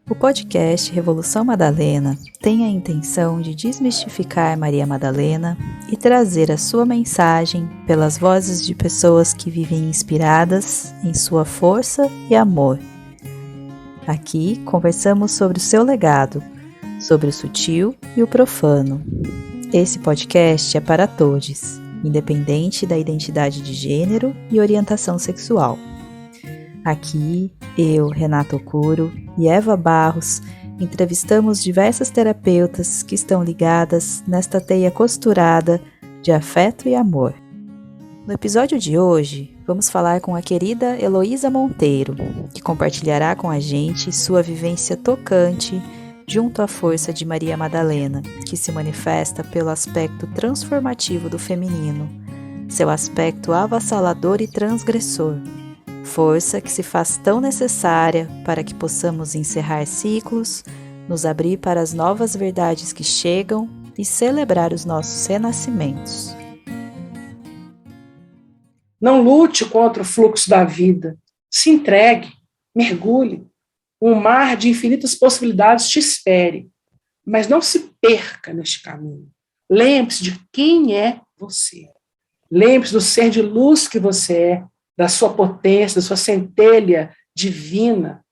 O podcast Revolução Madalena tem a intenção de desmistificar Maria Madalena e trazer a sua mensagem pelas vozes de pessoas que vivem inspiradas em sua força e amor. Aqui conversamos sobre o seu legado, sobre o sutil e o profano. Esse podcast é para todos, independente da identidade de gênero e orientação sexual. Aqui, eu, Renato Okuro e Eva Barros entrevistamos diversas terapeutas que estão ligadas nesta teia costurada de afeto e amor. No episódio de hoje, vamos falar com a querida Heloísa Monteiro, que compartilhará com a gente sua vivência tocante junto à força de Maria Madalena, que se manifesta pelo aspecto transformativo do feminino, seu aspecto avassalador e transgressor. Força que se faz tão necessária para que possamos encerrar ciclos, nos abrir para as novas verdades que chegam e celebrar os nossos renascimentos. Não lute contra o fluxo da vida. Se entregue, mergulhe. Um mar de infinitas possibilidades te espere, mas não se perca neste caminho. Lembre-se de quem é você. Lembre-se do ser de luz que você é, da sua potência, da sua centelha divina.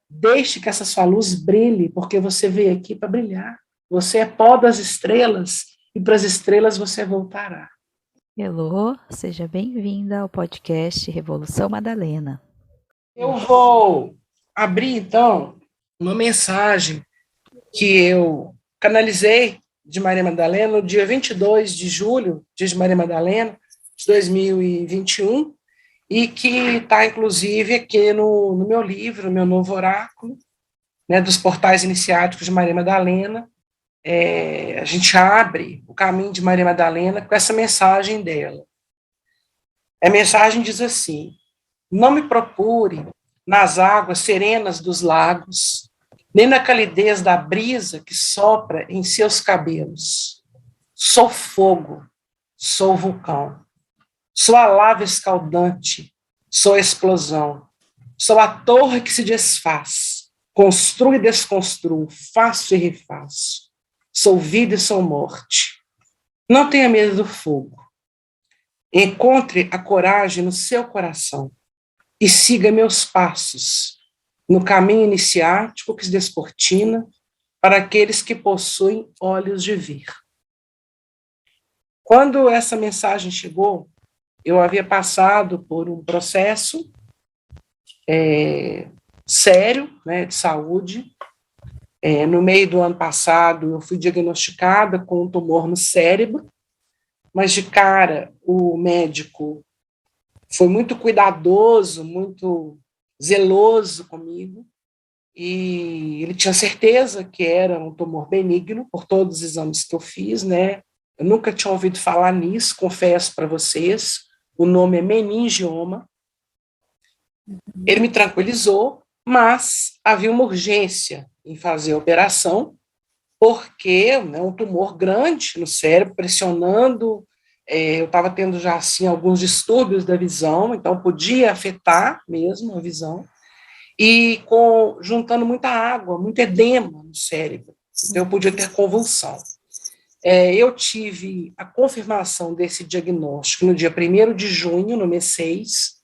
Deixe que essa sua luz brilhe, porque você veio aqui para brilhar. Você é pó das estrelas, e para as estrelas você voltará. Elô, seja bem-vinda ao podcast Revolução Madalena. Eu vou abrir, então, uma mensagem que eu canalizei de Maria Madalena no dia 22 de julho, dia de Maria Madalena, de 2021, e que está, inclusive, aqui no meu livro, meu novo oráculo, né, dos portais iniciáticos de Maria Madalena. A gente abre o caminho de Maria Madalena com essa mensagem dela. A mensagem diz assim: não me procure nas águas serenas dos lagos, nem na calidez da brisa que sopra em seus cabelos. Sou fogo, sou vulcão. Sou a lava escaldante, sou a explosão, sou a torre que se desfaz, construo e desconstruo, faço e refaço, sou vida e sou morte. Não tenha medo do fogo. Encontre a coragem no seu coração e siga meus passos no caminho iniciático que se descortina para aqueles que possuem olhos de ver. Quando essa mensagem chegou, eu havia passado por um processo sério, né, de saúde. No meio do ano passado, eu fui diagnosticada com um tumor no cérebro, mas de cara o médico foi muito cuidadoso, muito zeloso comigo, e ele tinha certeza que era um tumor benigno por todos os exames que eu fiz, né? Eu nunca tinha ouvido falar nisso, confesso para vocês. O nome é meningioma. Ele me tranquilizou, mas havia uma urgência em fazer a operação, porque, né, um tumor grande no cérebro, pressionando, eu estava tendo já, assim, alguns distúrbios da visão, então podia afetar mesmo a visão, e juntando muita água, muito edema no cérebro, então eu podia ter convulsão. Eu tive a confirmação desse diagnóstico no dia 1º de junho, no mês 6,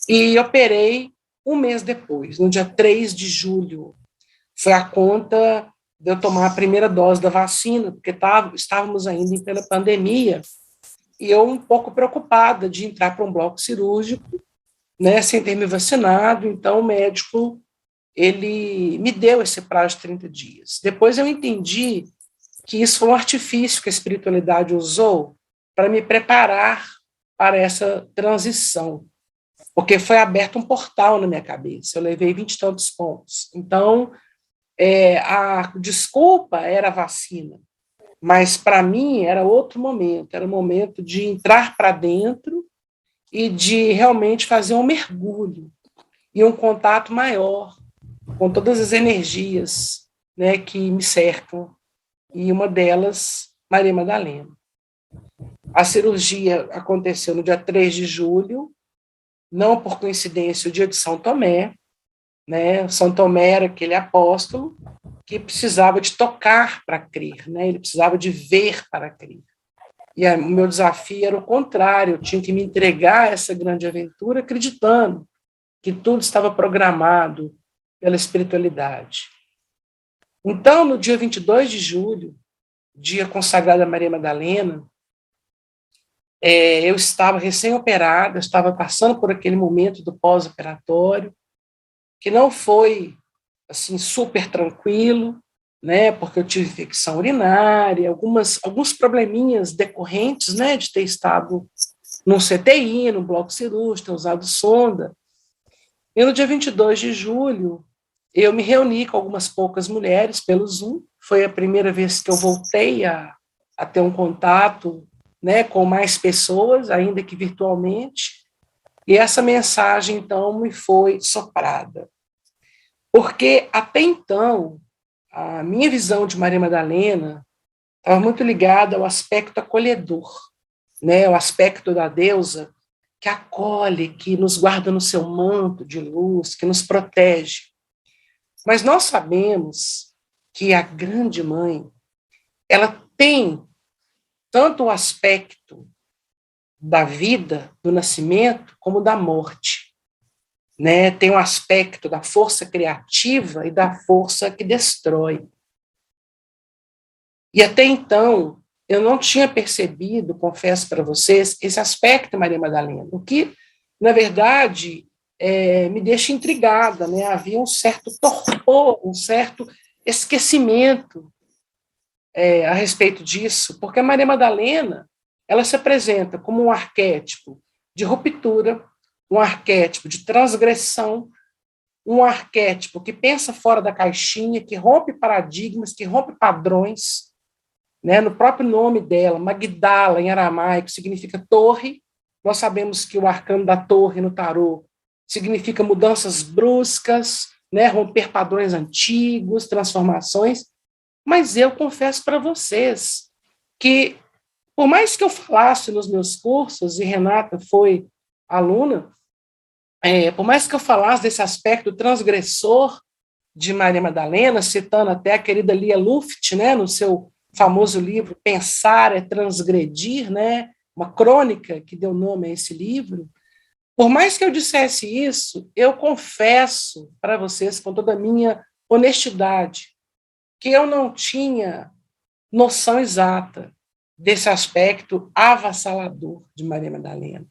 e operei um mês depois, no dia 3 de julho. Foi a conta de eu tomar a primeira dose da vacina, porque estávamos ainda em plena pandemia, e eu um pouco preocupada de entrar para um bloco cirúrgico, né, sem ter me vacinado. Então o médico, ele me deu esse prazo de 30 dias. Depois eu entendi que isso foi um artifício que a espiritualidade usou para me preparar para essa transição, porque foi aberto um portal na minha cabeça, eu levei 20 e tantos pontos. Então, a desculpa era a vacina, mas para mim era outro momento, era o momento de entrar para dentro e de realmente fazer um mergulho e um contato maior com todas as energias, né, que me cercam, e uma delas, Maria Madalena. A cirurgia aconteceu no dia 3 de julho, não por coincidência, o dia de São Tomé, né? São Tomé era aquele apóstolo que precisava de tocar para crer, né? Ele precisava de ver para crer. E o meu desafio era o contrário, eu tinha que me entregar a essa grande aventura acreditando que tudo estava programado pela espiritualidade. Então, no dia 22 de julho, dia consagrado a Maria Madalena, eu estava recém-operada, estava passando por aquele momento do pós-operatório, que não foi assim super tranquilo, né, porque eu tive infecção urinária, alguns probleminhas decorrentes, né, de ter estado num CTI, no bloco cirúrgico, ter usado sonda. E no dia 22 de julho, eu me reuni com algumas poucas mulheres pelo Zoom. Foi a primeira vez que eu voltei a ter um contato, né, com mais pessoas, ainda que virtualmente. E essa mensagem, então, me foi soprada. Porque, até então, a minha visão de Maria Madalena estava muito ligada ao aspecto acolhedor, né, o aspecto da deusa que acolhe, que nos guarda no seu manto de luz, que nos protege. Mas nós sabemos que a grande mãe, ela tem tanto o aspecto da vida, do nascimento, como da morte, né? Tem um aspecto da força criativa e da força que destrói. E até então, eu não tinha percebido, confesso para vocês, esse aspecto Maria Madalena, o que, na verdade, me deixa intrigada, né? Havia um certo torpor, um certo esquecimento a respeito disso, porque a Maria Madalena, ela se apresenta como um arquétipo de ruptura, um arquétipo de transgressão, um arquétipo que pensa fora da caixinha, que rompe paradigmas, que rompe padrões, né? No próprio nome dela, Magdala, em aramaico, significa torre. Nós sabemos que o arcano da torre no tarô significa mudanças bruscas, né? Romper padrões antigos, transformações. Mas eu confesso para vocês que, por mais que eu falasse nos meus cursos, e Renata foi aluna, por mais que eu falasse desse aspecto transgressor de Maria Madalena, citando até a querida Lia Luft, né, no seu famoso livro Pensar é Transgredir, né, uma crônica que deu nome a esse livro, por mais que eu dissesse isso, eu confesso para vocês, com toda a minha honestidade, que eu não tinha noção exata desse aspecto avassalador de Maria Madalena.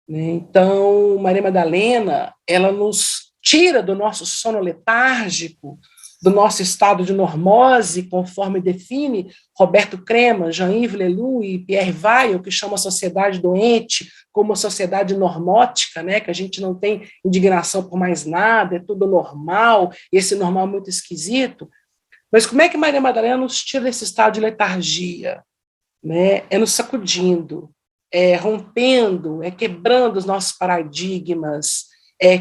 Então, Maria Madalena, ela nos tira do nosso sono letárgico, do nosso estado de normose, conforme define Roberto Crema, Jean-Yves Leloup e Pierre Weil, que chama a sociedade doente como uma sociedade normótica, né, que a gente não tem indignação por mais nada, é tudo normal, e esse normal é muito esquisito. Mas como é que Maria Madalena nos tira desse estado de letargia? Né? É nos sacudindo, rompendo, quebrando os nossos paradigmas,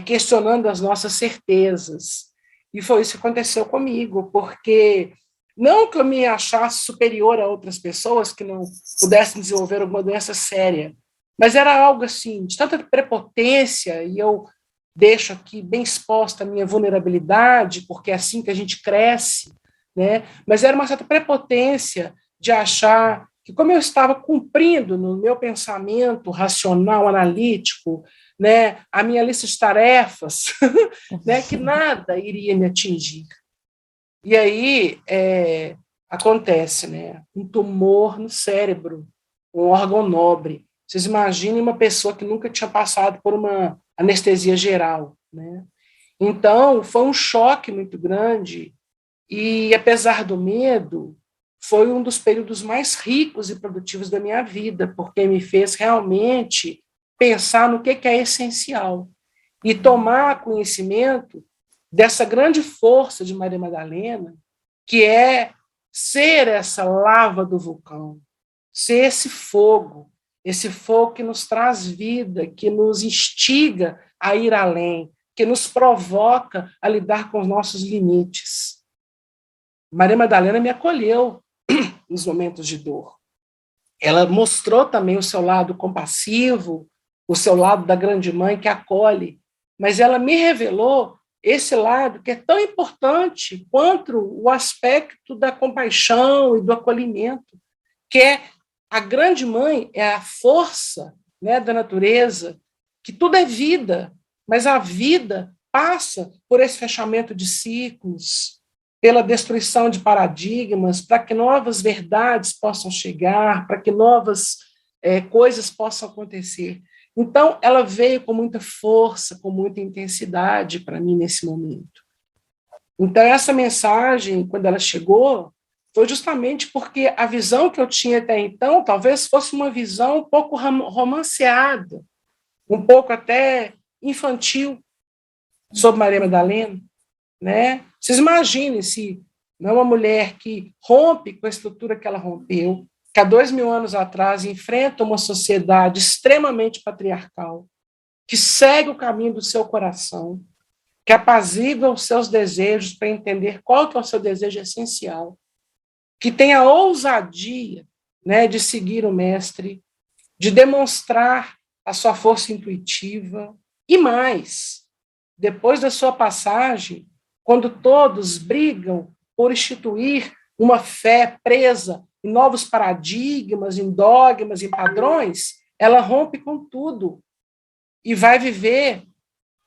questionando as nossas certezas. E foi isso que aconteceu comigo, porque não que eu me achasse superior a outras pessoas que não pudessem desenvolver alguma doença séria, mas era algo assim, de tanta prepotência, e eu deixo aqui bem exposta a minha vulnerabilidade, porque é assim que a gente cresce, né? Mas era uma certa prepotência de achar que, como eu estava cumprindo no meu pensamento racional, analítico, né, a minha lista de tarefas, né, que nada iria me atingir. E aí acontece, né, um tumor no cérebro, um órgão nobre. Vocês imaginem uma pessoa que nunca tinha passado por uma anestesia geral, né? Então, foi um choque muito grande e, apesar do medo, foi um dos períodos mais ricos e produtivos da minha vida, porque me fez realmente pensar no que é essencial e tomar conhecimento dessa grande força de Maria Madalena, que é ser essa lava do vulcão, ser esse fogo que nos traz vida, que nos instiga a ir além, que nos provoca a lidar com os nossos limites. Maria Madalena me acolheu nos momentos de dor. Ela mostrou também o seu lado compassivo, o seu lado da grande mãe que acolhe, mas ela me revelou esse lado que é tão importante quanto o aspecto da compaixão e do acolhimento, que é a grande mãe, é a força, né, da natureza, que tudo é vida, mas a vida passa por esse fechamento de ciclos, pela destruição de paradigmas, para que novas verdades possam chegar, para que novas coisas possam acontecer. Então, ela veio com muita força, com muita intensidade para mim nesse momento. Então, essa mensagem, quando ela chegou, foi justamente porque a visão que eu tinha até então talvez fosse uma visão um pouco romanceada, um pouco até infantil, sobre Maria Madalena, né? Vocês imaginem se não é uma mulher que rompe com a estrutura que ela rompeu, que há 2000 anos atrás enfrenta uma sociedade extremamente patriarcal, que segue o caminho do seu coração, que apazigua os seus desejos para entender qual que é o seu desejo essencial, que tem a ousadia, né, de seguir o mestre, de demonstrar a sua força intuitiva, e mais, depois da sua passagem, quando todos brigam por instituir uma fé presa em novos paradigmas, em dogmas, em padrões, ela rompe com tudo e vai viver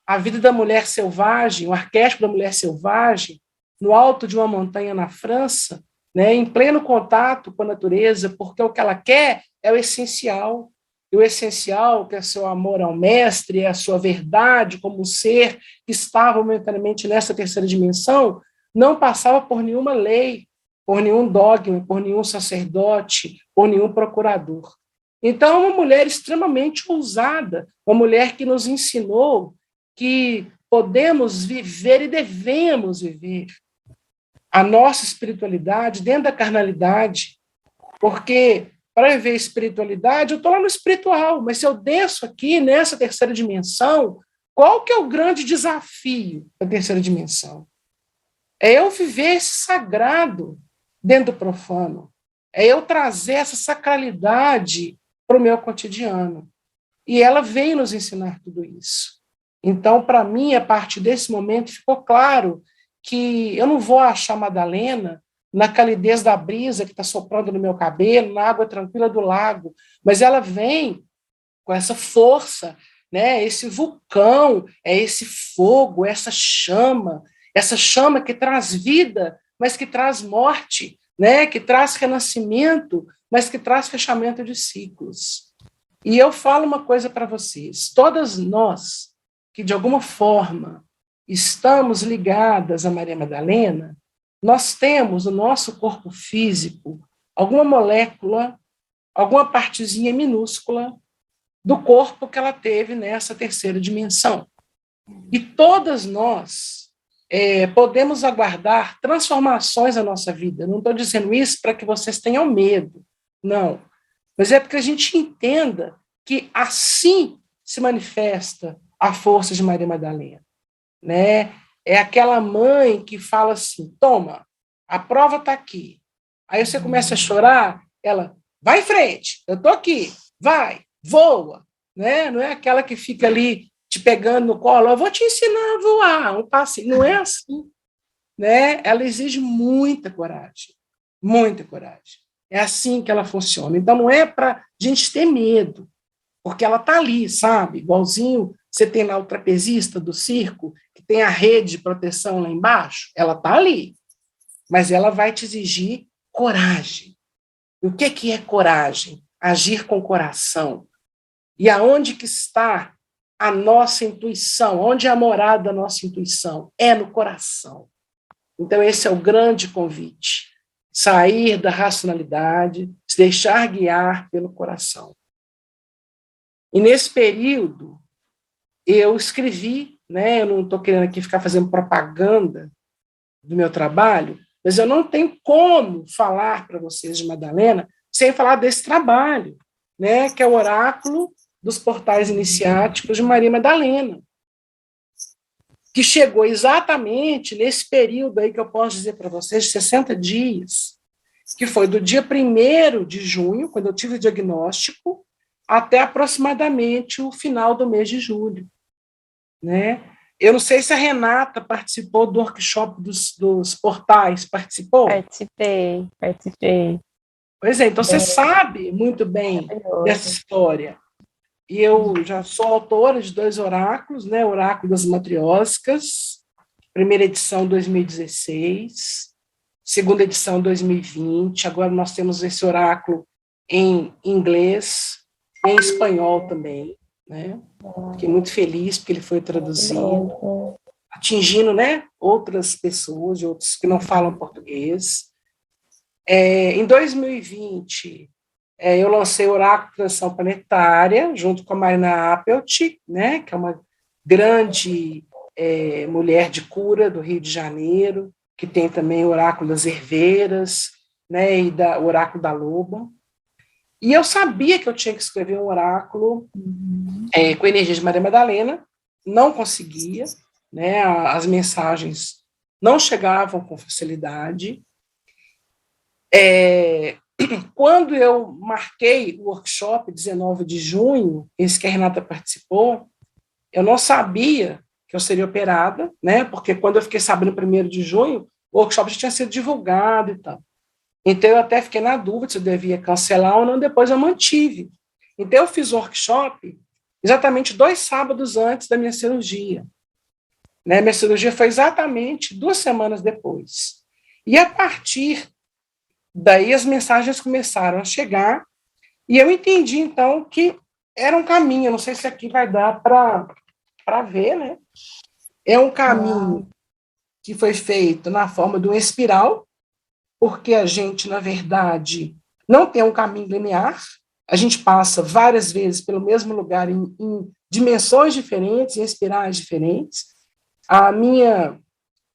a vida da mulher selvagem, o arquétipo da mulher selvagem, no alto de uma montanha na França, né, em pleno contato com a natureza, porque o que ela quer é o essencial. E o essencial, que é seu amor ao mestre, é a sua verdade como um ser que estava momentaneamente nessa terceira dimensão, não passava por nenhuma lei, por nenhum dogma, por nenhum sacerdote, por nenhum procurador. Então, uma mulher extremamente ousada, uma mulher que nos ensinou que podemos viver e devemos viver a nossa espiritualidade dentro da carnalidade, porque para viver espiritualidade, eu estou lá no espiritual, mas se eu desço aqui nessa terceira dimensão, qual que é o grande desafio da terceira dimensão? É eu viver esse sagrado dentro do profano, é eu trazer essa sacralidade para o meu cotidiano. E ela veio nos ensinar tudo isso. Então, para mim, a partir desse momento, ficou claro que eu não vou achar Madalena na calidez da brisa que está soprando no meu cabelo, na água tranquila do lago, mas ela vem com essa força, né? Esse vulcão, é esse fogo, essa chama que traz vida, mas que traz morte, né? Que traz renascimento, mas que traz fechamento de ciclos. E eu falo uma coisa para vocês, todas nós que de alguma forma estamos ligadas a Maria Madalena, nós temos no nosso corpo físico alguma molécula, alguma partezinha minúscula do corpo que ela teve nessa terceira dimensão. E todas nós podemos aguardar transformações na nossa vida. Não estou dizendo isso para que vocês tenham medo, não. Mas é porque a gente entenda que assim se manifesta a força de Maria Madalena, né? É aquela mãe que fala assim, toma, a prova está aqui. Aí você começa a chorar, ela, vai em frente, eu estou aqui, vai, voa, né? Não é aquela que fica ali te pegando no colo, eu vou te ensinar a voar, um passinho. Não é assim, né? Ela exige muita coragem, muita coragem. É assim que ela funciona. Então, não é para a gente ter medo, porque ela está ali, sabe? Igualzinho você tem lá o trapezista do circo, que tem a rede de proteção lá embaixo, ela está ali, mas ela vai te exigir coragem. E o que é coragem? Agir com o coração. E aonde que está a nossa intuição? Onde é a morada da nossa intuição? É no coração. Então, esse é o grande convite. Sair da racionalidade, se deixar guiar pelo coração. E nesse período, eu escrevi, né? Eu não estou querendo aqui ficar fazendo propaganda do meu trabalho, mas eu não tenho como falar para vocês de Madalena sem falar desse trabalho, né? Que é o oráculo dos portais iniciáticos de Maria Madalena, que chegou exatamente nesse período aí que eu posso dizer para vocês, 60 dias, que foi do dia 1º de junho, quando eu tive o diagnóstico, até aproximadamente o final do mês de julho, né? Eu não sei se a Renata participou do workshop dos portais. Participou? Participei. Pois é, então você sabe muito bem dessa história. E eu já sou autora de 2 oráculos, né? Oráculo das Matriósicas, primeira edição 2016, segunda edição 2020. Agora nós temos esse oráculo em inglês, em espanhol também, né? Fiquei muito feliz porque ele foi traduzido, atingindo, né, outras pessoas, outros que não falam português. Em 2020, eu lancei o Oráculo de Transição Planetária, junto com a Marina Appelt, né, que é uma grande mulher de cura do Rio de Janeiro, que tem também o Oráculo das Herveiras, né, e o Oráculo da Loba. E eu sabia que eu tinha que escrever um oráculo com energia de Maria Madalena, não conseguia, né, as mensagens não chegavam com facilidade. Quando eu marquei o workshop, 19 de junho, esse que a Renata participou, eu não sabia que eu seria operada, né, porque quando eu fiquei sabendo 1º de junho, o workshop já tinha sido divulgado e tal. Então, eu até fiquei na dúvida se eu devia cancelar ou não, depois eu mantive. Então, eu fiz o workshop exatamente 2 sábados antes da minha cirurgia. Né? Minha cirurgia foi exatamente 2 semanas depois. E, a partir daí, as mensagens começaram a chegar, e eu entendi, então, que era um caminho. Eu não sei se aqui vai dar para ver, né? É um caminho que foi feito na forma de uma espiral, porque a gente, na verdade, não tem um caminho linear, a gente passa várias vezes pelo mesmo lugar em dimensões diferentes, em espirais diferentes. A minha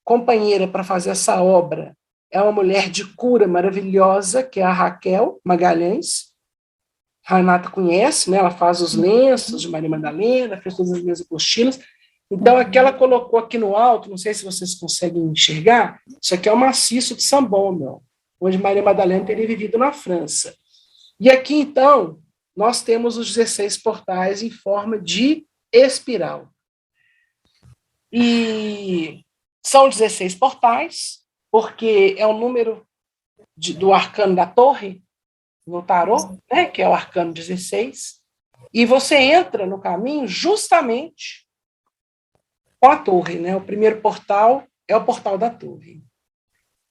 companheira para fazer essa obra é uma mulher de cura maravilhosa, que é a Raquel Magalhães. A Renata conhece, né? Ela faz os lenços de Maria Madalena, fez todas as minhas apostilas. Então, aqui ela colocou aqui no alto, não sei se vocês conseguem enxergar, isso aqui é o maciço de Saint-Baume, onde Maria Madalena teria vivido na França. E aqui, então, nós temos os 16 portais em forma de espiral. E são 16 portais, porque é o número do arcano da torre, no tarô, né, que é o arcano 16, e você entra no caminho justamente com a torre, né? O primeiro portal é o portal da torre.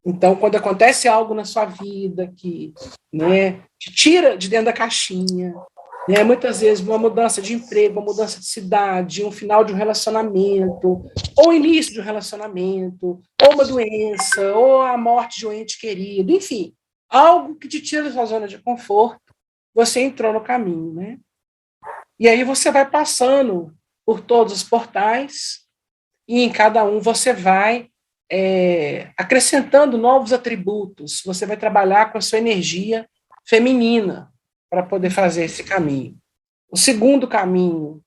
Então, quando acontece algo na sua vida que, né, te tira de dentro da caixinha, né, muitas vezes uma mudança de emprego, uma mudança de cidade, um final de um relacionamento, ou início de um relacionamento, ou uma doença, ou a morte de um ente querido, enfim, algo que te tira da sua zona de conforto, você entrou no caminho, né? E aí você vai passando por todos os portais, e em cada um você vai acrescentando novos atributos, você vai trabalhar com a sua energia feminina para poder fazer esse caminho. O segundo caminho,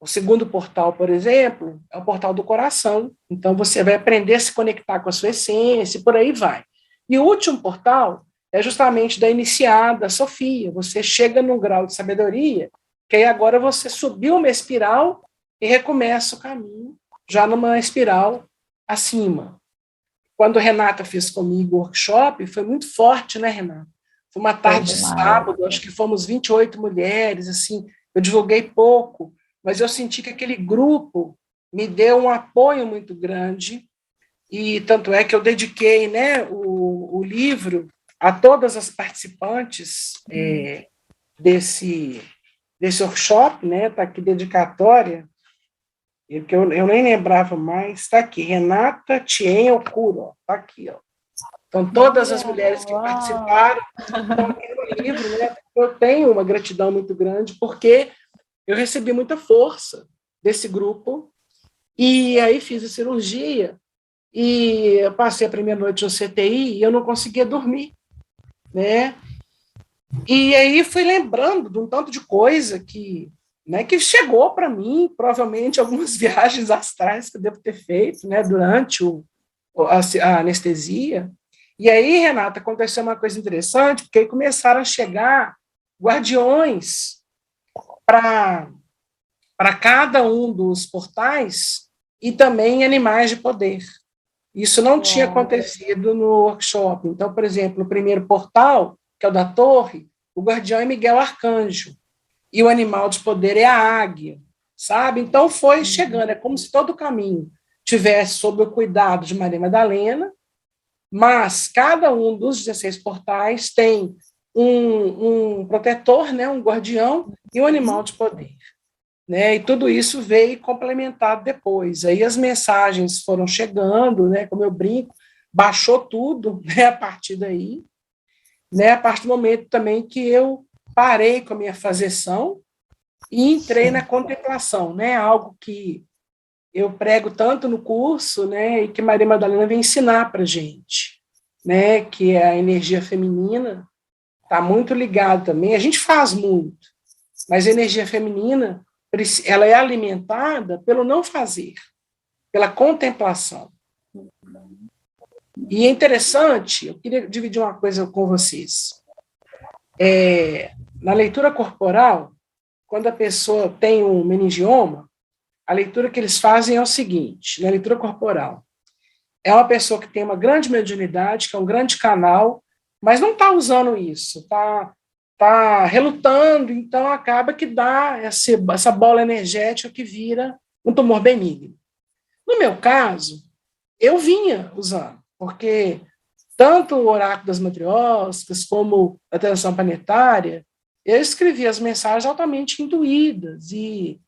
o segundo portal, por exemplo, é o portal do coração. Então, você vai aprender a se conectar com a sua essência e por aí vai. E o último portal é justamente da iniciada, Sofia. Você chega num grau de sabedoria que aí agora você subiu uma espiral e recomeça o caminho já numa espiral acima. Quando a Renata fez comigo o workshop, foi muito forte, né, Renata? Foi uma tarde de sábado, acho que fomos 28 mulheres, assim, eu divulguei pouco, mas eu senti que aquele grupo me deu um apoio muito grande, e tanto é que eu dediquei, né, o livro a todas as participantes desse workshop, né, está aqui dedicatória, que eu nem lembrava mais, está aqui, Renata Tien Okuro, está aqui, ó. Então, todas as mulheres que participaram estão aqui no livro, né? Eu tenho uma gratidão muito grande, porque eu recebi muita força desse grupo, e aí fiz a cirurgia, e eu passei a primeira noite no CTI, e eu não conseguia dormir, né? E aí fui lembrando de um tanto de coisa que chegou para mim, provavelmente algumas viagens astrais que eu devo ter feito, né, durante a anestesia. E aí, Renata, aconteceu uma coisa interessante, porque aí começaram a chegar guardiões para cada um dos portais, e também animais de poder. Isso não tinha acontecido no workshop. Então, por exemplo, o primeiro portal, que é o da torre, o guardião é Miguel Arcanjo, e o animal de poder é a águia, sabe? Então foi chegando, é como se todo o caminho tivesse sob o cuidado de Maria Madalena, mas cada um dos 16 portais tem um protetor, né, um guardião e um animal de poder. Né, e tudo isso veio complementado depois. Aí as mensagens foram chegando, né, como eu brinco, baixou tudo, né, a partir daí, né, a partir do momento também que eu parei com a minha fazeção e entrei na contemplação, né, algo que eu prego tanto no curso, né, e que Maria Madalena vem ensinar para a gente, né, que é a energia feminina, está muito ligada também, a gente faz muito, mas a energia feminina ela é alimentada pelo não fazer, pela contemplação. E é interessante, eu queria dividir uma coisa com vocês. Na leitura corporal, quando a pessoa tem um meningioma, a leitura que eles fazem é o seguinte, na leitura corporal, é uma pessoa que tem uma grande mediunidade, que é um grande canal, mas não está usando isso, está relutando, então acaba que dá essa bola energética que vira um tumor benigno. No meu caso, eu vinha usando, porque tanto o oráculo das matrioscas como a transição planetária, eu escrevi as mensagens altamente intuídas e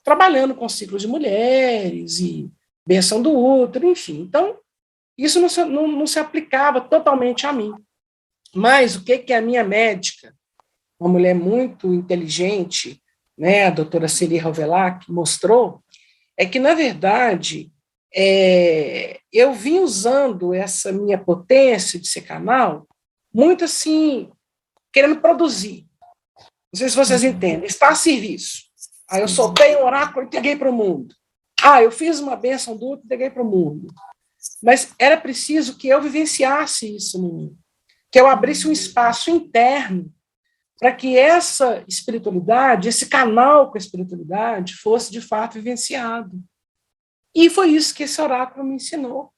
trabalhando com ciclos de mulheres e benção do útero, enfim. Então, isso não se aplicava totalmente a mim. Mas o que a minha médica, uma mulher muito inteligente, né, a doutora Celi Rovelac, mostrou, é que, na verdade, eu vim usando essa minha potência de ser canal muito assim, querendo produzir. Não sei se vocês entendem, está a serviço. Aí eu soltei um oráculo e entreguei para o mundo. Eu fiz uma bênção do outro e entreguei para o mundo. Mas era preciso que eu vivenciasse isso em mim, que eu abrisse um espaço interno para que essa espiritualidade, esse canal com a espiritualidade, fosse de fato vivenciado. E foi isso que esse oráculo me ensinou.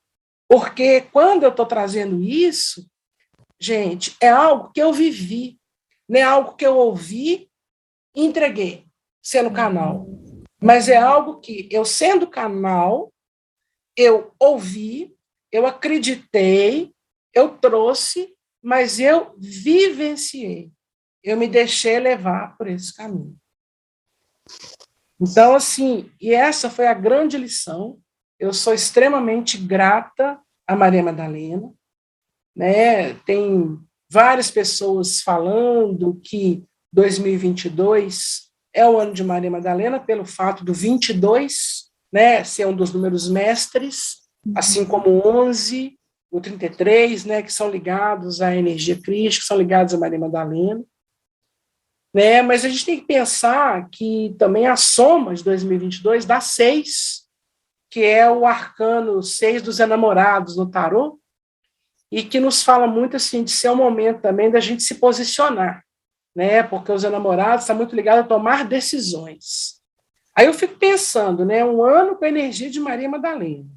Porque quando eu estou trazendo isso, gente, é algo que eu vivi, não é algo que eu ouvi e entreguei, sendo canal. Mas é algo que eu, sendo canal, eu ouvi, eu acreditei, eu trouxe, mas eu vivenciei. Eu me deixei levar por esse caminho. Então, assim, e essa foi a grande lição. Eu sou extremamente grata a Maria Madalena, né? Tem várias pessoas falando que 2022 é o ano de Maria Madalena, pelo fato do 22, né, ser um dos números mestres, assim como o 11, o 33, né, que são ligados à energia crística, que são ligados a Maria Madalena. Né, mas a gente tem que pensar que também a soma de 2022 dá 6, que é o arcano 6 dos enamorados no tarô, e que nos fala muito assim, de ser um momento também da gente se posicionar, né, porque os enamorados estão muito ligados a tomar decisões. Aí eu fico pensando, né, um ano com a energia de Maria Madalena,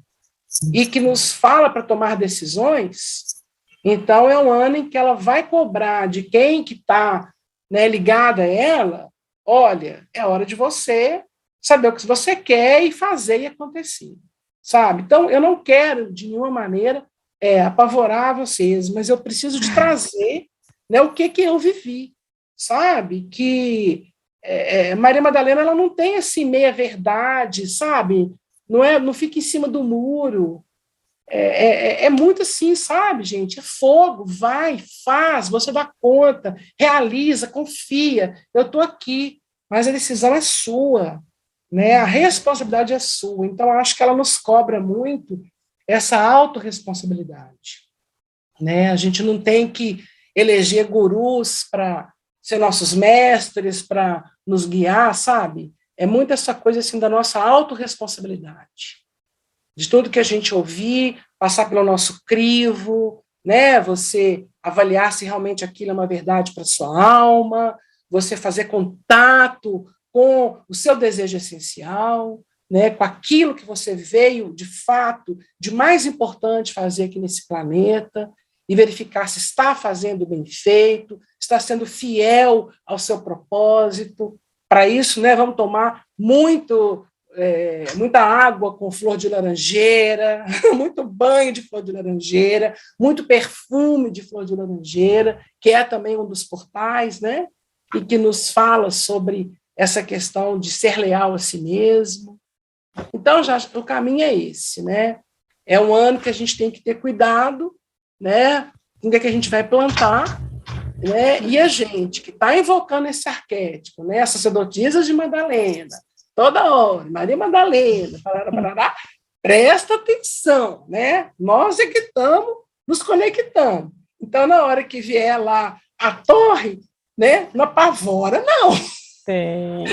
e que nos fala para tomar decisões, então é um ano em que ela vai cobrar de quem que está, né, ligada a ela, olha, é hora de você saber o que você quer e fazer e acontecer, sabe? Então, eu não quero, de nenhuma maneira, apavorar vocês, mas eu preciso de trazer, né, o que eu vivi, sabe? Que Maria Madalena ela não tem assim meia-verdade, sabe? Não fica em cima do muro, é muito assim, sabe, gente? É fogo, vai, faz, você dá conta, realiza, confia. Eu estou aqui, mas a decisão é sua, né? A responsabilidade é sua. Então, acho que ela nos cobra muito essa autorresponsabilidade, né? A gente não tem que eleger gurus para ser nossos mestres, para nos guiar, sabe? É muito essa coisa assim da nossa autorresponsabilidade. De tudo que a gente ouvir, passar pelo nosso crivo, né? Você avaliar se realmente aquilo é uma verdade para a sua alma, você fazer contato com o seu desejo essencial, né, com aquilo que você veio, de fato, de mais importante fazer aqui nesse planeta, e verificar se está fazendo bem feito, está sendo fiel ao seu propósito. Para isso, né, vamos tomar muita água com flor de laranjeira, muito banho de flor de laranjeira, muito perfume de flor de laranjeira, que é também um dos portais, né, e que nos fala sobre essa questão de ser leal a si mesmo. Então, já, o caminho é esse, né? É um ano que a gente tem que ter cuidado, né? Com o que a gente vai plantar, né? E a gente que está invocando esse arquétipo, né? As sacerdotisas de Madalena, toda hora, Maria Madalena, parará, presta atenção, né? Nós é que estamos nos conectando. Então, na hora que vier lá a torre, né? Não apavora, não. Tem.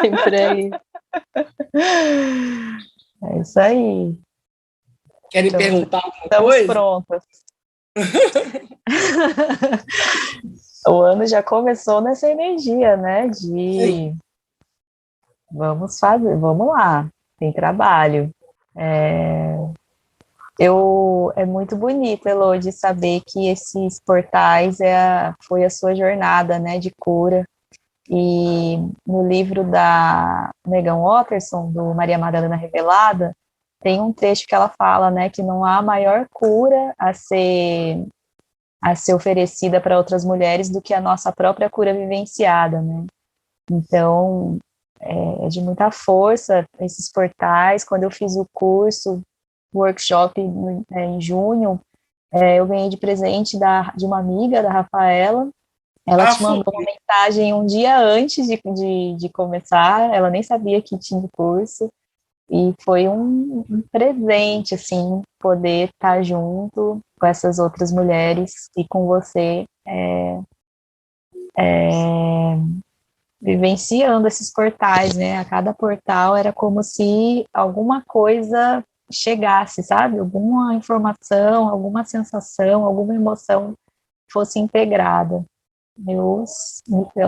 Tem por aí. É isso aí. Querem perguntar alguma Estamos coisa? prontas. O ano já começou nessa energia, né? De vamos fazer, vamos lá, tem trabalho. É muito bonito, Elô, de saber que esses portais foi a sua jornada, né, de cura. E no livro da Megan Watterson, do Maria Madalena Revelada, tem um trecho que ela fala, né, que não há maior cura a ser oferecida para outras mulheres do que a nossa própria cura vivenciada, né? Então, é de muita força esses portais. Quando eu fiz o curso, o workshop em junho, eu ganhei de presente de uma amiga, da Rafaela. Ela te mandou uma mensagem um dia antes de começar, ela nem sabia que tinha curso, e foi um presente, assim, poder estar junto com essas outras mulheres e com você, vivenciando esses portais, né? A cada portal era como se alguma coisa chegasse, sabe? Alguma informação, alguma sensação, alguma emoção fosse integrada. Eu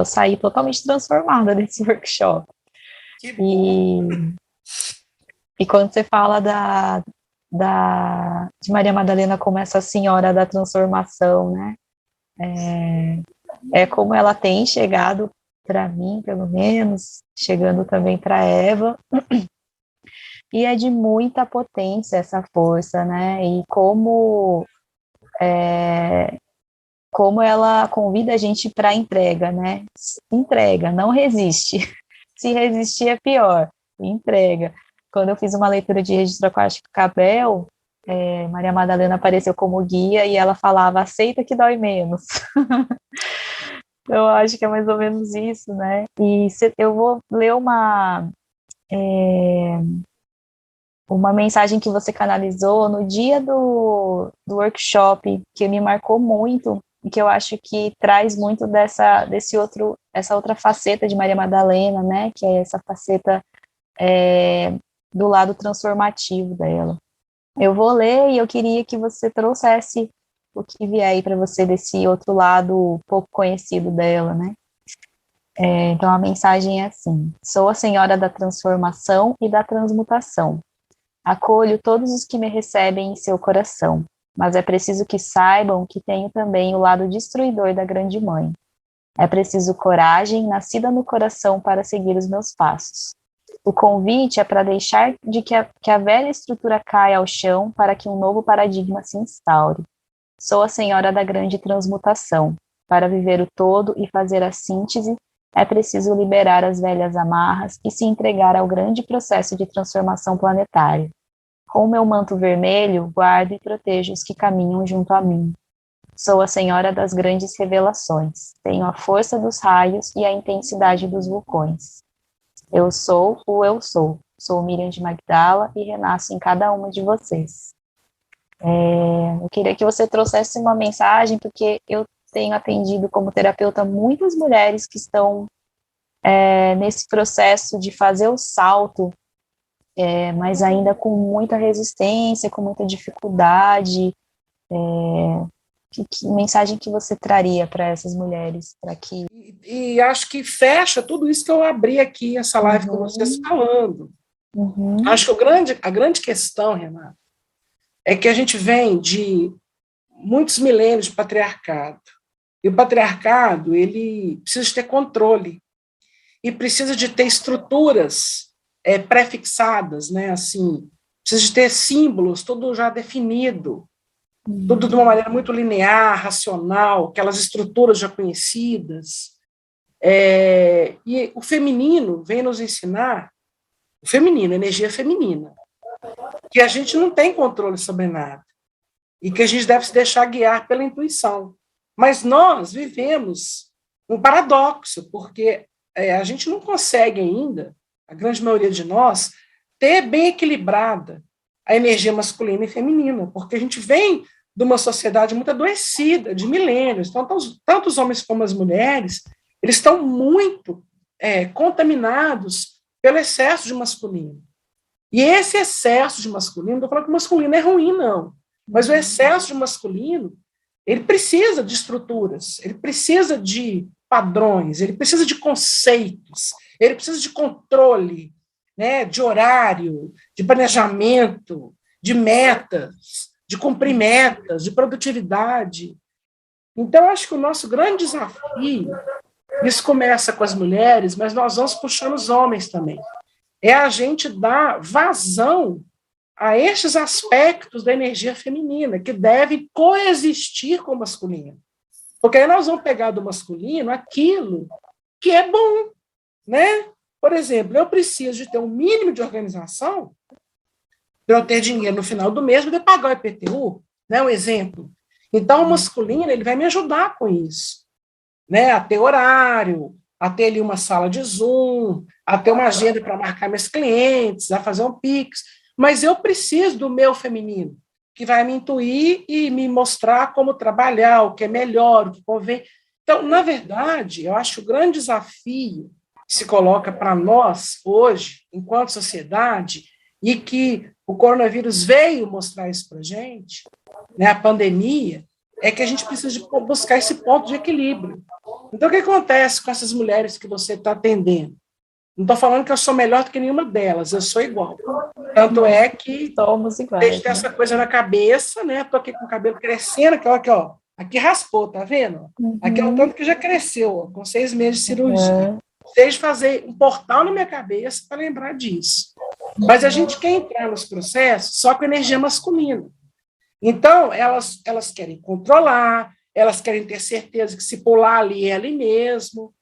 saí totalmente transformada desse workshop. Que bom. E quando você fala de Maria Madalena como essa senhora da transformação, né? É como ela tem chegado para mim, pelo menos, chegando também para Eva, e é de muita potência essa força, né? E como ela convida a gente para entrega, né? Entrega, não resiste. Se resistir é pior. Entrega. Quando eu fiz uma leitura de registro aquático Cabel, Maria Madalena apareceu como guia e ela falava: aceita que dói menos. Eu acho que é mais ou menos isso, né? E eu vou ler uma mensagem que você canalizou no dia do workshop, que me marcou muito, e que eu acho que traz muito essa outra faceta de Maria Madalena, né? Que é essa faceta do lado transformativo dela. Eu vou ler e eu queria que você trouxesse o que vier aí para você desse outro lado pouco conhecido dela, né? Então a mensagem é assim: sou a senhora da transformação e da transmutação. Acolho todos os que me recebem em seu coração, mas é preciso que saibam que tenho também o lado destruidor da Grande Mãe. É preciso coragem nascida no coração para seguir os meus passos. O convite é para deixar que a velha estrutura caia ao chão para que um novo paradigma se instaure. Sou a senhora da grande transmutação. Para viver o todo e fazer a síntese, é preciso liberar as velhas amarras e se entregar ao grande processo de transformação planetária. Com meu manto vermelho, guardo e protejo os que caminham junto a mim. Sou a senhora das grandes revelações. Tenho a força dos raios e a intensidade dos vulcões. Eu sou o eu sou. Sou Miriam de Magdala e renasço em cada uma de vocês. Eu queria que você trouxesse uma mensagem, porque eu tenho atendido como terapeuta muitas mulheres que estão nesse processo de fazer o salto, mas ainda com muita resistência, com muita dificuldade, Que mensagem que você traria para essas mulheres? Para que... E acho que fecha tudo isso que eu abri aqui, essa live com vocês falando. Acho que a grande questão, Renata, é que a gente vem de muitos milênios de patriarcado. E o patriarcado, ele precisa de ter controle e precisa de ter estruturas pré-fixadas, né? Assim, precisa de ter símbolos, tudo já definido, tudo de uma maneira muito linear, racional, aquelas estruturas já conhecidas. E o feminino vem nos ensinar, o feminino, a energia feminina, que a gente não tem controle sobre nada e que a gente deve se deixar guiar pela intuição. Mas nós vivemos um paradoxo, porque a gente não consegue ainda, a grande maioria de nós, ter bem equilibrada a energia masculina e feminina, porque a gente vem de uma sociedade muito adoecida, de milênios. Então, tanto os homens como as mulheres, eles estão muito contaminados pelo excesso de masculino. E esse excesso de masculino, não estou falando que o masculino é ruim, não, mas o excesso de masculino, ele precisa de estruturas, ele precisa de padrões, ele precisa de conceitos, ele precisa de controle, né, de horário, de planejamento, de metas, de cumprir metas, de produtividade. Então, acho que o nosso grande desafio, isso começa com as mulheres, mas nós vamos puxando os homens também, é a gente dar vazão a estes aspectos da energia feminina, que devem coexistir com o masculino. Porque aí nós vamos pegar do masculino aquilo que é bom, né? Por exemplo, eu preciso de ter um mínimo de organização para eu ter dinheiro no final do mês para pagar o IPTU, né? Um exemplo. Então, o masculino ele vai me ajudar com isso, né? A ter horário, a ter ali uma sala de Zoom, a ter uma agenda para marcar meus clientes, a fazer um Pix. Mas eu preciso do meu feminino, que vai me intuir e me mostrar como trabalhar, o que é melhor, o que convém. Então, na verdade, eu acho que o grande desafio que se coloca para nós hoje, enquanto sociedade, e que o coronavírus veio mostrar isso para a gente, né, a pandemia, é que a gente precisa de buscar esse ponto de equilíbrio. Então, o que acontece com essas mulheres que você está atendendo? Não estou falando que eu sou melhor do que nenhuma delas, eu sou igual. Tanto é que somos iguais, deixo essa coisa na cabeça, né? Estou aqui com o cabelo crescendo, aqui, ó, aqui raspou, tá vendo? Aqui é o tanto que já cresceu, ó, com 6 meses de cirurgia. Desde fazer um portal na minha cabeça para lembrar disso. Mas a gente quer entrar nos processos só com energia masculina. Então, elas querem controlar, elas querem ter certeza que se pular ali é ali mesmo,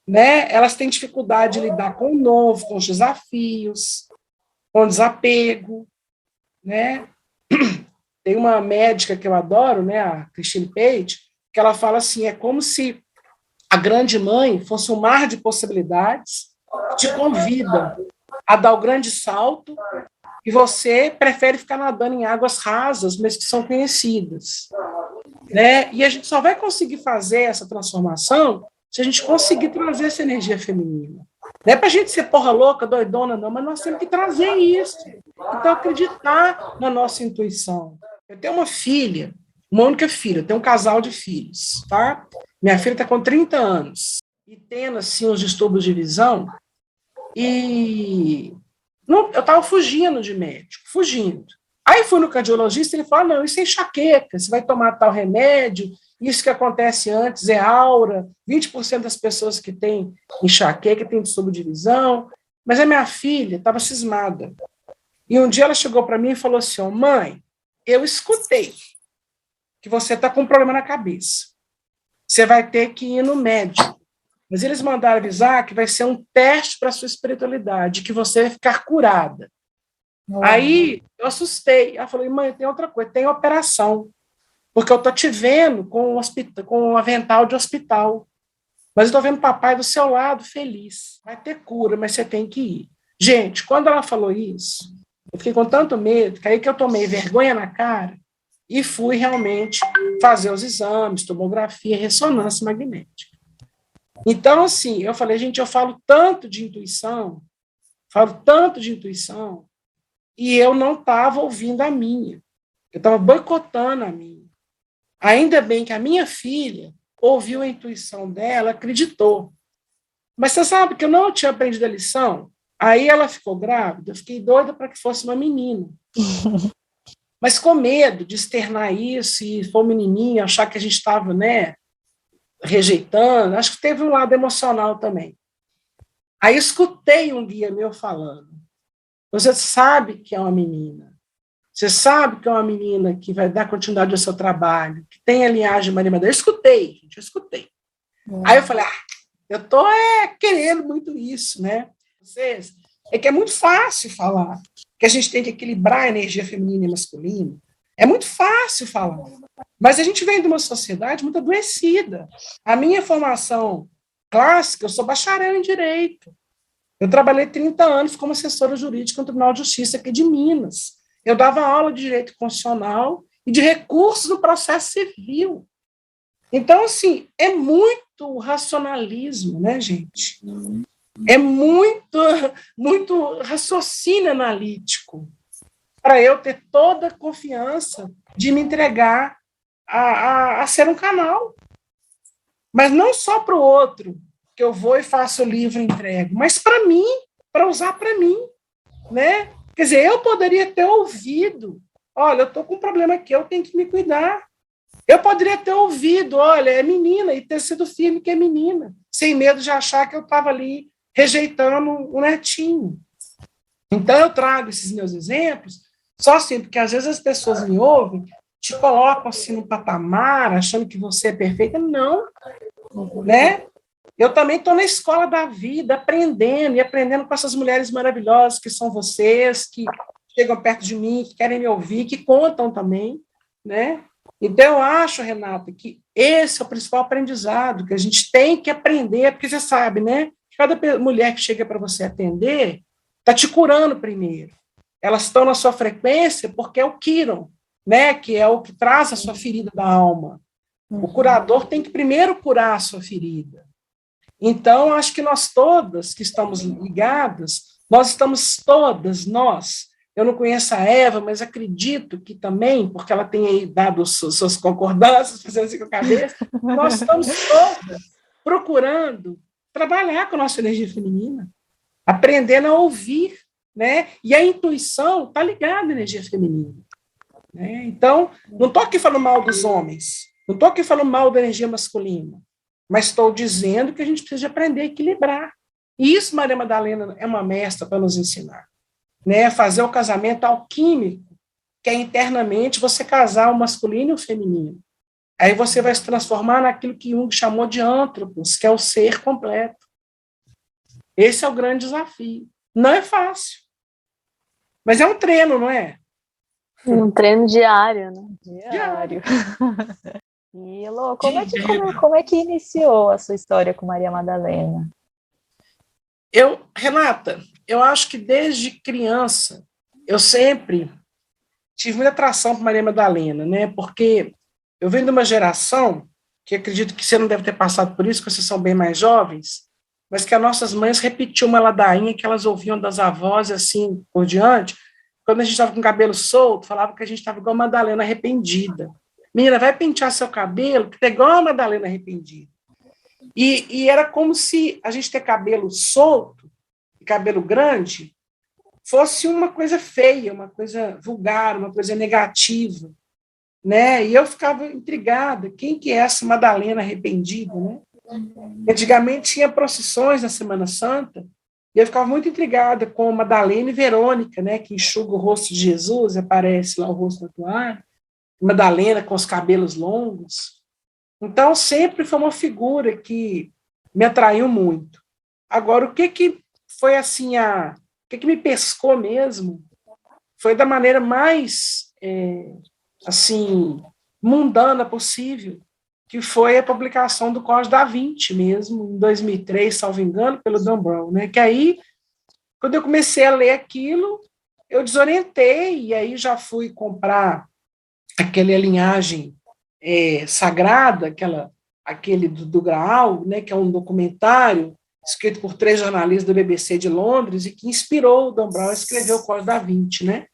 né? Elas têm dificuldade de lidar com o novo, com os desafios, com o desapego, né? Tem uma médica que eu adoro, né, a Christine Page, que ela fala assim, é como se a grande mãe fosse um mar de possibilidades que te convida a dar o grande salto e você prefere ficar nadando em águas rasas, mas que são conhecidas, né? E a gente só vai conseguir fazer essa transformação se a gente conseguir trazer essa energia feminina. Não é para a gente ser porra louca, doidona, não, mas nós temos que trazer isso. Então, acreditar na nossa intuição. Eu tenho uma filha, uma única filha, eu tenho um casal de filhos, tá? Minha filha está com 30 anos e tendo, assim, os distúrbios de visão e não, eu estava fugindo de médico, fugindo. Aí fui no cardiologista e ele falou, não, isso é enxaqueca, você vai tomar tal remédio, isso que acontece antes é aura, 20% das pessoas que têm enxaqueca têm distúrbio de visão, mas a minha filha estava cismada. E um dia ela chegou para mim e falou assim, oh, mãe, eu escutei que você está com um problema na cabeça, você vai ter que ir no médico, mas eles mandaram avisar que vai ser um teste para a sua espiritualidade, que você vai ficar curada. Aí eu assustei. Ela falou, mãe, tem outra coisa, tem operação. Porque eu estou te vendo com um avental de hospital. Mas eu estou vendo papai do seu lado feliz. Vai ter cura, mas você tem que ir. Gente, quando ela falou isso, eu fiquei com tanto medo, que aí que eu tomei vergonha na cara e fui realmente fazer os exames, tomografia, ressonância magnética. Então, assim, eu falei, gente, eu falo tanto de intuição, e eu não estava ouvindo a minha. Eu estava boicotando a minha. Ainda bem que a minha filha ouviu a intuição dela, acreditou. Mas você sabe que eu não tinha aprendido a lição? Aí ela ficou grávida, eu fiquei doida para que fosse uma menina. Mas com medo de externar isso, e for um menininho, achar que a gente estava, né, rejeitando, acho que teve um lado emocional também. Aí escutei um guia meu falando, você sabe que é uma menina, você sabe que é uma menina que vai dar continuidade ao seu trabalho, que tem a linhagem Maria Madalena. Eu escutei, gente, eu escutei. Aí eu falei, eu estou querendo muito isso, né? Vocês, é que é muito fácil falar que a gente tem que equilibrar a energia feminina e masculina. É muito fácil falar. Mas a gente vem de uma sociedade muito adoecida. A minha formação clássica, eu sou bacharel em Direito. Eu trabalhei 30 anos como assessora jurídica no Tribunal de Justiça aqui de Minas. Eu dava aula de Direito Constitucional e de recursos no processo civil. Então, assim, é muito racionalismo, né, gente? É muito raciocínio analítico para eu ter toda a confiança de me entregar a ser um canal. Mas não só para o outro, que eu vou e faço o livro e entrego, mas para mim, para usar para mim, né? Quer dizer, eu poderia ter ouvido, olha, eu estou com um problema aqui, eu tenho que me cuidar. Eu poderia ter ouvido, olha, é menina, e ter sido firme que é menina, sem medo de achar que eu estava ali rejeitando o netinho. Então, eu trago esses meus exemplos, só assim, porque às vezes as pessoas me ouvem, te colocam assim no patamar, achando que você é perfeita. Não, né? Eu também estou na escola da vida, aprendendo, e aprendendo com essas mulheres maravilhosas que são vocês, que chegam perto de mim, que querem me ouvir, que contam também, né? Então, eu acho, Renata, que esse é o principal aprendizado, que a gente tem que aprender, porque você sabe, né? Cada mulher que chega para você atender está te curando primeiro. Elas estão na sua frequência porque é o Quiron, né? Que é o que traz a sua ferida da alma. O curador tem que primeiro curar a sua ferida. Então, acho que nós todas que estamos ligadas, nós estamos todas, eu não conheço a Eva, mas acredito que também, porque ela tem aí dado suas concordâncias, fazendo assim com a cabeça, nós estamos todas procurando trabalhar com a nossa energia feminina, aprendendo a ouvir, né? E a intuição está ligada à energia feminina. Né? Então, não estou aqui falando mal dos homens, não estou aqui falando mal da energia masculina, mas estou dizendo que a gente precisa aprender a equilibrar. E isso Maria Madalena é uma mestra para nos ensinar. Né? Fazer o casamento alquímico, que é internamente você casar o masculino e o feminino. Aí você vai se transformar naquilo que Jung chamou de antropos, que é o ser completo. Esse é o grande desafio. Não é fácil. Mas é um treino, não é? Um treino diário, né? Diário. E, Lô, como é que iniciou a sua história com Maria Madalena? Renata, eu acho que desde criança eu sempre tive muita atração por Maria Madalena, né? Porque eu venho de uma geração que acredito que você não deve ter passado por isso, porque vocês são bem mais jovens, mas que as nossas mães repetiam uma ladainha que elas ouviam das avós, assim, por diante. Quando a gente estava com o cabelo solto, falava que a gente estava igual a Madalena arrependida. Menina, vai pentear seu cabelo, que tá igual a Madalena arrependida. E era como se a gente ter cabelo solto, cabelo grande, fosse uma coisa feia, uma coisa vulgar, uma coisa negativa. Né? E eu ficava intrigada, quem que é essa Madalena arrependida? Né? Antigamente tinha procissões na Semana Santa, e eu ficava muito intrigada com Madalena e Verônica, né, que enxuga o rosto de Jesus, aparece lá o rosto da toalha, Madalena com os cabelos longos. Então, sempre foi uma figura que me atraiu muito. Agora, o que foi assim, o que me pescou mesmo, foi da maneira mais, assim, mundana possível, que foi a publicação do Código da Vinci mesmo, em 2003, salvo engano, pelo Dan Brown, né? Que aí, quando eu comecei a ler aquilo, eu desorientei, e aí já fui comprar aquela linhagem sagrada, aquele do Graal, né? Que é um documentário escrito por 3 jornalistas do BBC de Londres, e que inspirou o Dan Brown a escrever o Código da Vinci, né?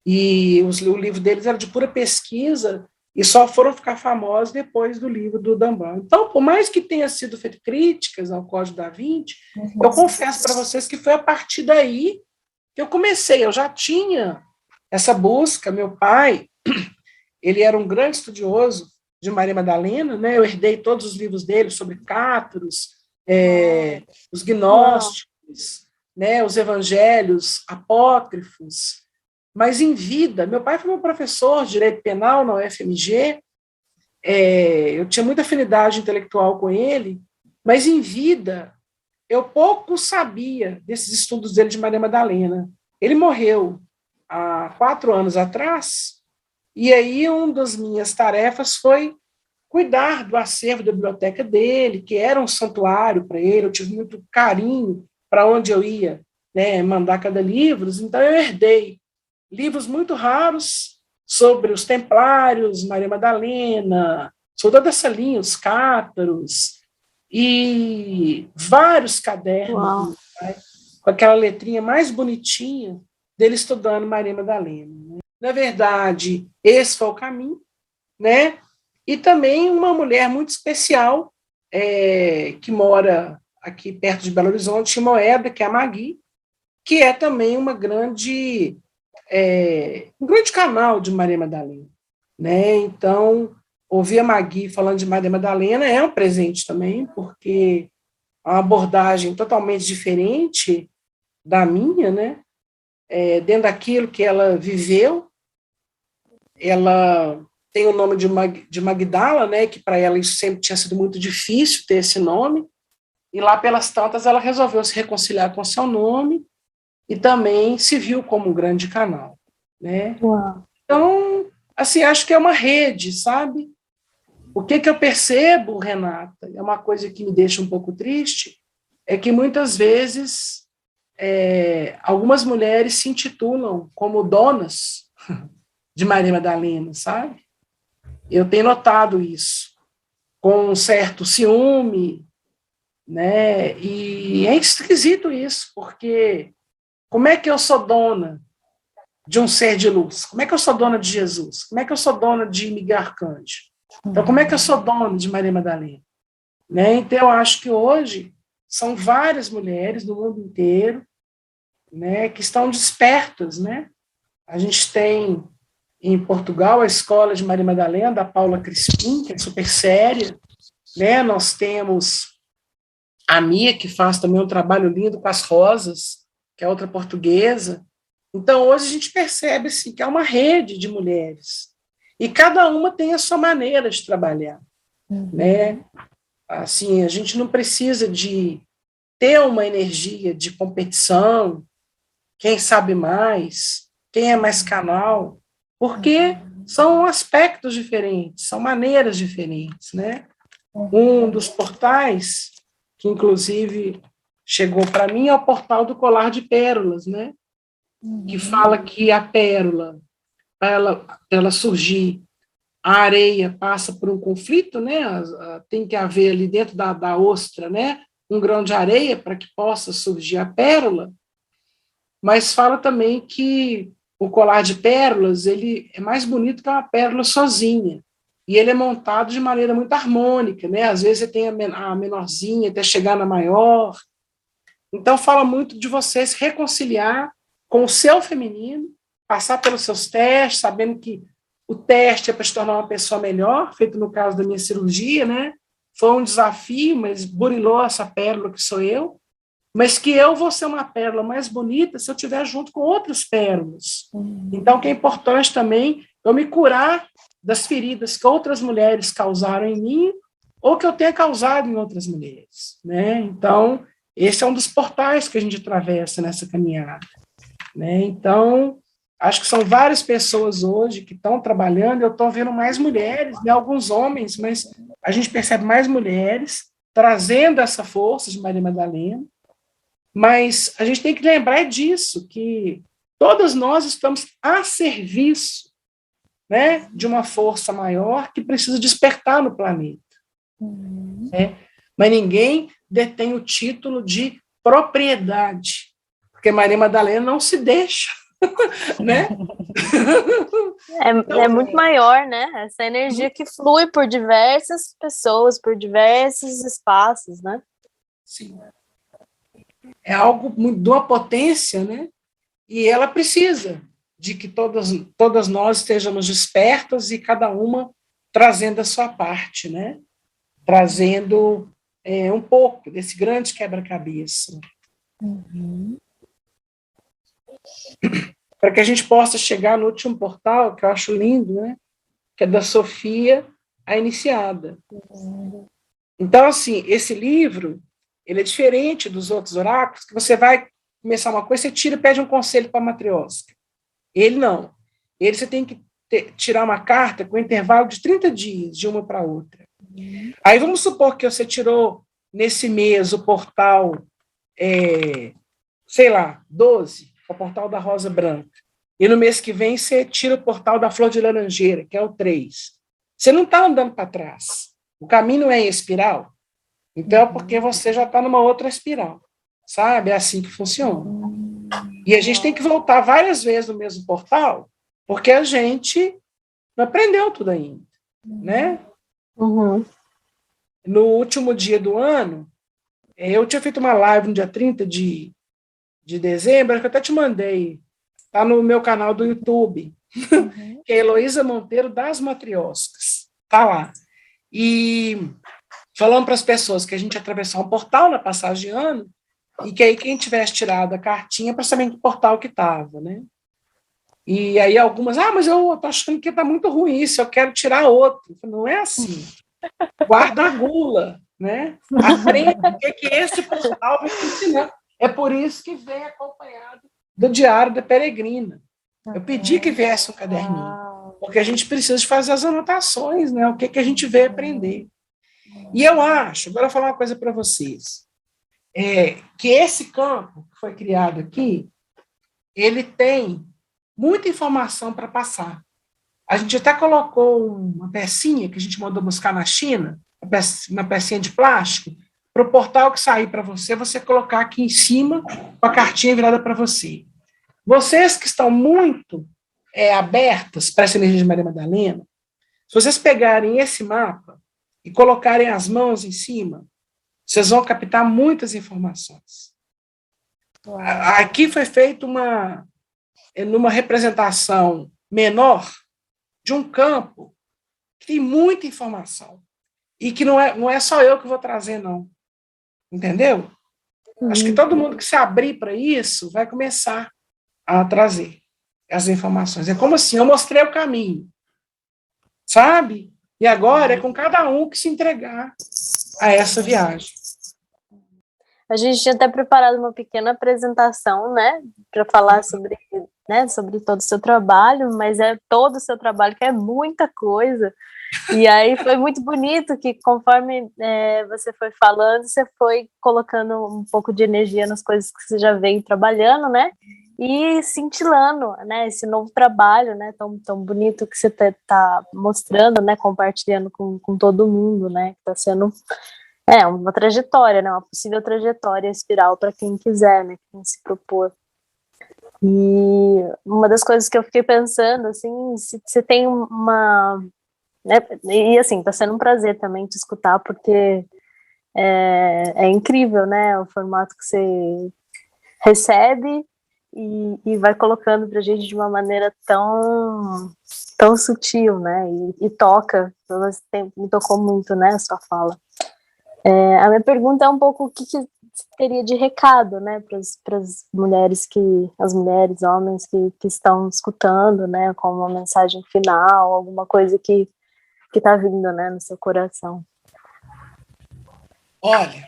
E o livro deles era de pura pesquisa, e só foram ficar famosos depois do livro do Dan Brown. Então, por mais que tenha sido feito críticas ao Código da Vinci, eu confesso para vocês que foi a partir daí que eu comecei. Eu já tinha essa busca. Meu pai, ele era um grande estudioso de Maria Madalena, né? Eu herdei todos os livros dele sobre Cátaros, os gnósticos, né? Os evangelhos apócrifos. Mas em vida, meu pai foi meu professor de direito penal na UFMG, eu tinha muita afinidade intelectual com ele, mas em vida eu pouco sabia desses estudos dele de Maria Madalena. Ele morreu há 4 anos atrás, e aí uma das minhas tarefas foi cuidar do acervo da biblioteca dele, que era um santuário para ele. Eu tive muito carinho para onde eu ia, né, mandar cada livro, então eu herdei livros muito raros sobre os templários, Maria Madalena, sobre toda essa linha, os cátaros, e vários cadernos, né, com aquela letrinha mais bonitinha dele estudando Maria Madalena. Né? Na verdade, esse foi o caminho, né? E também uma mulher muito especial, que mora aqui perto de Belo Horizonte, em Moeda, que é a Magui, que é também um grande canal de Maria Madalena, né? Então, ouvir a Magui falando de Maria Madalena é um presente também, porque é uma abordagem totalmente diferente da minha, né? Dentro daquilo que ela viveu. Ela tem o nome de Magdala, né? Que para ela isso sempre tinha sido muito difícil ter esse nome, e lá pelas tantas ela resolveu se reconciliar com seu nome e também se viu como um grande canal, né? Uau. Então, assim, acho que é uma rede, sabe? O que eu percebo, Renata, é uma coisa que me deixa um pouco triste, é que muitas vezes algumas mulheres se intitulam como donas de Maria Madalena, sabe? Eu tenho notado isso, com um certo ciúme, né? E é esquisito isso, porque como é que eu sou dona de um ser de luz? Como é que eu sou dona de Jesus? Como é que eu sou dona de Miguel Arcanjo? Então, como é que eu sou dona de Maria Madalena? Né? Então, eu acho que hoje são várias mulheres do mundo inteiro, né, que estão despertas, né? A gente tem em Portugal a escola de Maria Madalena, da Paula Crispim, que é super séria, né? Nós temos a Mia, que faz também um trabalho lindo com as rosas, que é outra portuguesa. Então, hoje a gente percebe assim, que é uma rede de mulheres, e cada uma tem a sua maneira de trabalhar. Né? Assim, a gente não precisa de ter uma energia de competição, quem sabe mais, quem é mais canal, porque são aspectos diferentes, são maneiras diferentes. Né? Um dos portais, que inclusive chegou para mim, é o portal do colar de pérolas, né? Que fala que a pérola, para ela surgir, a areia passa por um conflito, né? Tem que haver ali dentro da ostra, né, um grão de areia para que possa surgir a pérola, mas fala também que o colar de pérolas ele é mais bonito que uma pérola sozinha, e ele é montado de maneira muito harmônica, né? Às vezes você tem a menorzinha até chegar na maior. Então fala muito de você se reconciliar com o seu feminino, passar pelos seus testes, sabendo que o teste é para se tornar uma pessoa melhor, feito no caso da minha cirurgia, né? Foi um desafio, mas burilou essa pérola que sou eu, mas que eu vou ser uma pérola mais bonita se eu estiver junto com outras pérolas. Então, que é importante também eu me curar das feridas que outras mulheres causaram em mim ou que eu tenha causado em outras mulheres, né? Então, esse é um dos portais que a gente atravessa nessa caminhada, né? Então, acho que são várias pessoas hoje que estão trabalhando. Eu estou vendo mais mulheres, né, alguns homens, mas a gente percebe mais mulheres trazendo essa força de Maria Madalena. Mas a gente tem que lembrar disso, que todas nós estamos a serviço, né, de uma força maior que precisa despertar no planeta. Né? Mas ninguém detém o título de propriedade, porque Maria Madalena não se deixa. Né? É muito maior, né? Essa energia que flui por diversas pessoas, por diversos espaços, né? Sim. É algo de uma potência, né? E ela precisa de que todas nós estejamos despertas e cada uma trazendo a sua parte, né? Trazendo um pouco desse grande quebra-cabeça. Uhum. Para que a gente possa chegar no último portal, que eu acho lindo, né? Que é da Sofia, a Iniciada. Então, assim, esse livro, ele é diferente dos outros oráculos, que você vai começar uma coisa, você tira e pede um conselho para a matriosca. Ele não. Ele você tem que tirar uma carta com intervalo de 30 dias, de uma para outra. Aí vamos supor que você tirou nesse mês o portal, sei lá, 12, o portal da Rosa Branca. E no mês que vem você tira o portal da Flor de Laranjeira, que é o 3. Você não está andando para trás. O caminho é em espiral. Então é porque você já está numa outra espiral. Sabe? É assim que funciona. E a gente tem que voltar várias vezes no mesmo portal, porque a gente não aprendeu tudo ainda, né? Uhum. No último dia do ano, eu tinha feito uma live no dia 30 de dezembro, que eu até te mandei, está no meu canal do YouTube, que é Heloísa Monteiro das Matrioscas, está lá. E falando para as pessoas que a gente ia atravessar um portal na passagem de ano, e que aí quem tivesse tirado a cartinha para saber em que portal que estava, né? E aí algumas, mas eu estou achando que está muito ruim isso, eu quero tirar outro. Não é assim. Guarda a gula, né? Aprende o que esse portal vai te ensinar. É por isso que vem acompanhado do Diário da Peregrina. Eu pedi que viesse um caderninho, porque a gente precisa de fazer as anotações, né? O que a gente veio aprender. E eu acho, agora eu vou falar uma coisa para vocês, que esse campo que foi criado aqui, ele tem muita informação para passar. A gente até colocou uma pecinha que a gente mandou buscar na China, uma pecinha de plástico, para o portal que sair para você, você colocar aqui em cima com a cartinha virada para você. Vocês que estão muito abertas para essa energia de Maria Madalena, se vocês pegarem esse mapa e colocarem as mãos em cima, vocês vão captar muitas informações. Uau. Aqui foi feita numa representação menor de um campo que tem muita informação e que não é só eu que vou trazer, não. Entendeu? Acho que todo mundo que se abrir para isso vai começar a trazer as informações. É como assim, eu mostrei o caminho, sabe? E agora é com cada um que se entregar a essa viagem. A gente tinha até preparado uma pequena apresentação, né, para falar sobre todo o seu trabalho, mas é todo o seu trabalho, que é muita coisa. E aí foi muito bonito que, conforme você foi falando, você foi colocando um pouco de energia nas coisas que você já veio trabalhando, né, e cintilando, né, esse novo trabalho, né, tão bonito que você tá mostrando, né, compartilhando com todo mundo, né, que está sendo... uma trajetória, né? Uma possível trajetória espiral para quem quiser, né? Quem se propor. E uma das coisas que eu fiquei pensando, assim, se você tem uma... Né, e, assim, tá sendo um prazer também te escutar, porque é incrível, né? O formato que você recebe e vai colocando pra gente de uma maneira tão sutil, né? E toca. Me tocou muito, né? A sua fala. A minha pergunta é um pouco o que teria de recado, né, para as mulheres homens que estão escutando, né, como uma mensagem final, alguma coisa que está vindo, né, no seu coração. Olha,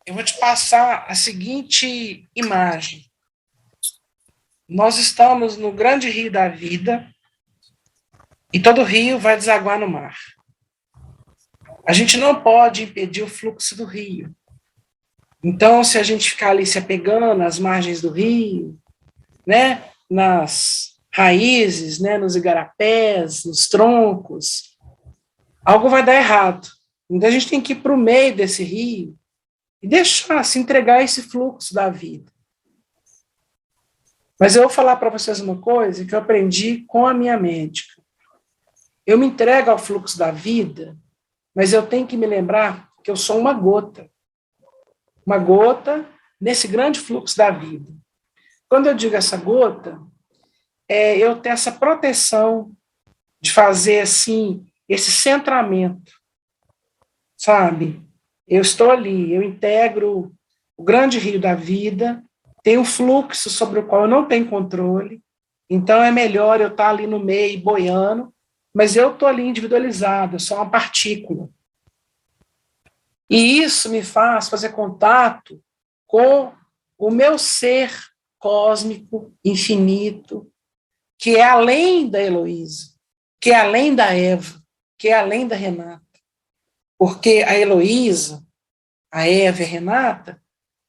eu vou te passar a seguinte imagem. Nós estamos no grande rio da vida e todo rio vai desaguar no mar. A gente não pode impedir o fluxo do rio. Então, se a gente ficar ali se apegando às margens do rio, né, nas raízes, né, nos igarapés, nos troncos, algo vai dar errado. Então, a gente tem que ir para o meio desse rio e deixar se entregar a esse fluxo da vida. Mas eu vou falar para vocês uma coisa que eu aprendi com a minha médica. Eu me entrego ao fluxo da vida, mas eu tenho que me lembrar que eu sou uma gota nesse grande fluxo da vida. Quando eu digo essa gota, eu ter essa proteção de fazer assim esse centramento, sabe? Eu estou ali, eu integro o grande rio da vida, tem um fluxo sobre o qual eu não tenho controle, então é melhor eu estar ali no meio, boiando, mas eu estou ali individualizado, eu sou uma partícula. E isso me faz fazer contato com o meu ser cósmico, infinito, que é além da Heloísa, que é além da Eva, que é além da Renata. Porque a Heloísa, a Eva e a Renata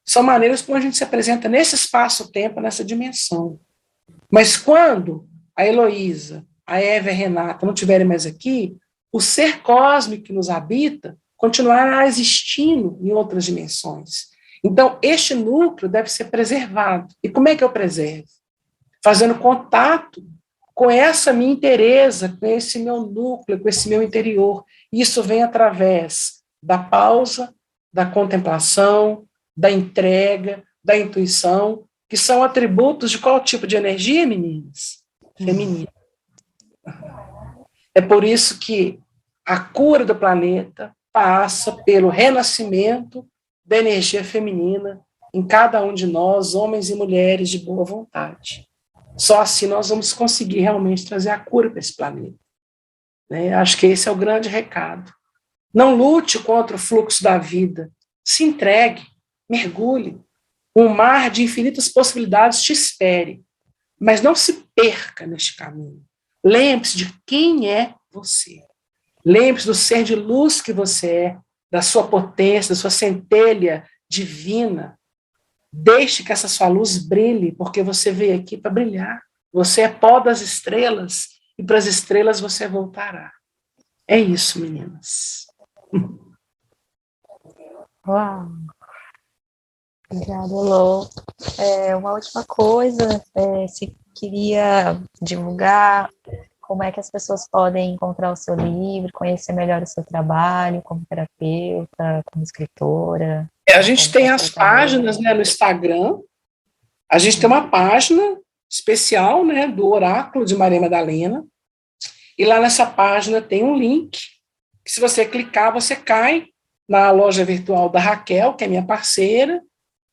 são maneiras como a gente se apresenta nesse espaço-tempo, nessa dimensão. Mas quando a Heloísa, a Eva e a Renata não estiverem mais aqui, o ser cósmico que nos habita continuará existindo em outras dimensões. Então, este núcleo deve ser preservado. E como é que eu preservo? Fazendo contato com essa minha inteireza, com esse meu núcleo, com esse meu interior. Isso vem através da pausa, da contemplação, da entrega, da intuição, que são atributos de qual tipo de energia, meninas? Feminina. É por isso que a cura do planeta passa pelo renascimento da energia feminina em cada um de nós, homens e mulheres de boa vontade. Só assim nós vamos conseguir realmente trazer a cura para esse planeta. Né? Acho que esse é o grande recado. Não lute contra o fluxo da vida. Se entregue, mergulhe. Um mar de infinitas possibilidades te espere. Mas não se perca neste caminho. Lembre-se de quem é você. Lembre-se do ser de luz que você é, da sua potência, da sua centelha divina. Deixe que essa sua luz brilhe, porque você veio aqui para brilhar. Você é pó das estrelas, e para as estrelas você voltará. É isso, meninas. Uau! Obrigada, Lô. Uma última coisa, se queria divulgar como é que as pessoas podem encontrar o seu livro, conhecer melhor o seu trabalho como terapeuta, como escritora. A gente tem as páginas, né, no Instagram. A gente tem uma página especial, né, do Oráculo de Maria Madalena. E lá nessa página tem um link, que se você clicar, você cai na loja virtual da Raquel, que é minha parceira,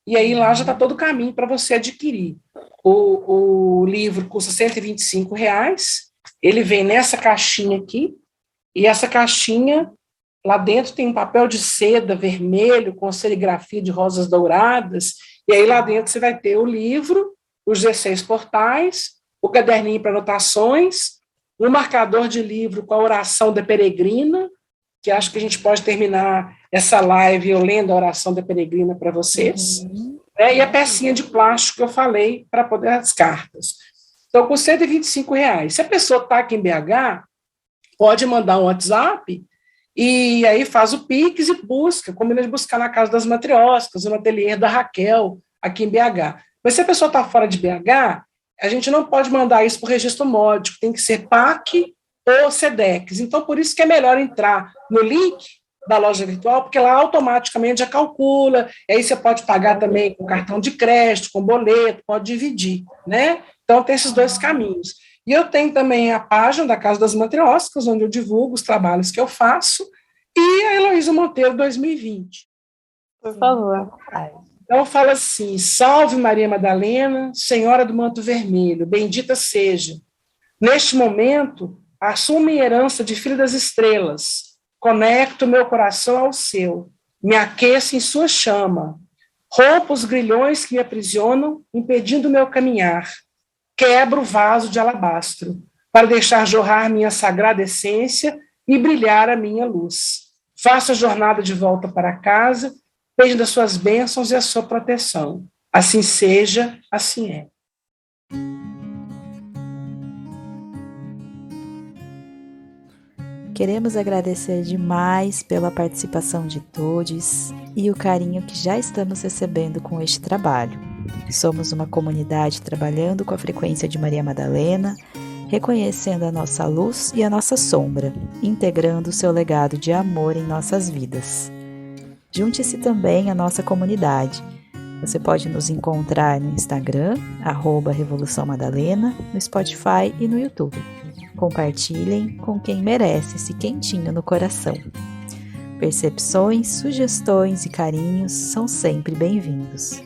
e aí lá já está todo o caminho para você adquirir. O livro custa R$125, ele vem nessa caixinha aqui, e essa caixinha, lá dentro tem um papel de seda vermelho com serigrafia de rosas douradas, e aí lá dentro você vai ter o livro, os 16 portais, o caderninho para anotações, um marcador de livro com a oração da peregrina, que acho que a gente pode terminar essa live eu lendo a oração da peregrina para vocês, né? E a pecinha de plástico que eu falei para poder as cartas. Então, com R$125. Se a pessoa está aqui em BH, pode mandar um WhatsApp e aí faz o Pix e busca, combina de buscar na Casa das Matrioscas, no ateliê da Raquel, aqui em BH. Mas se a pessoa está fora de BH, a gente não pode mandar isso para o registro módico, tem que ser PAC ou SEDEX. Então, por isso que é melhor entrar no link da loja virtual, porque lá automaticamente já calcula, e aí você pode pagar também com cartão de crédito, com boleto, pode dividir, né? Então, tem esses dois caminhos. E eu tenho também a página da Casa das Matrioscas, onde eu divulgo os trabalhos que eu faço, e a Heloísa Monteiro 2020. Por favor. Então, fala assim: salve Maria Madalena, Senhora do Manto Vermelho, bendita seja. Neste momento, assumo minha herança de filho das estrelas, conecto meu coração ao seu, me aqueço em sua chama, rompo os grilhões que me aprisionam, impedindo meu caminhar, quebro o vaso de alabastro, para deixar jorrar minha sagrada essência e brilhar a minha luz. Faço a jornada de volta para casa, pedindo as suas bênçãos e a sua proteção. Assim seja, assim é. Queremos agradecer demais pela participação de todos e o carinho que já estamos recebendo com este trabalho. Somos uma comunidade trabalhando com a frequência de Maria Madalena, reconhecendo a nossa luz e a nossa sombra, integrando o seu legado de amor em nossas vidas. Junte-se também à nossa comunidade. Você pode nos encontrar no Instagram, @Revolução Madalena, no Spotify e no YouTube. Compartilhem com quem merece esse quentinho no coração. Percepções, sugestões e carinhos são sempre bem-vindos.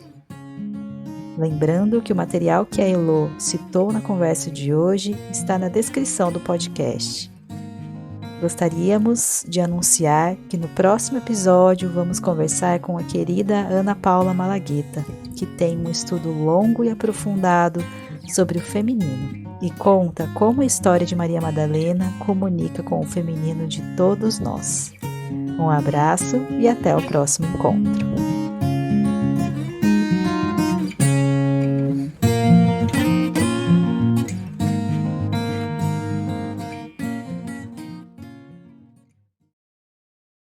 Lembrando que o material que a Elô citou na conversa de hoje está na descrição do podcast. Gostaríamos de anunciar que no próximo episódio vamos conversar com a querida Ana Paula Malagueta, que tem um estudo longo e aprofundado sobre o feminino e conta como a história de Maria Madalena comunica com o feminino de todos nós. Um abraço e até o próximo encontro.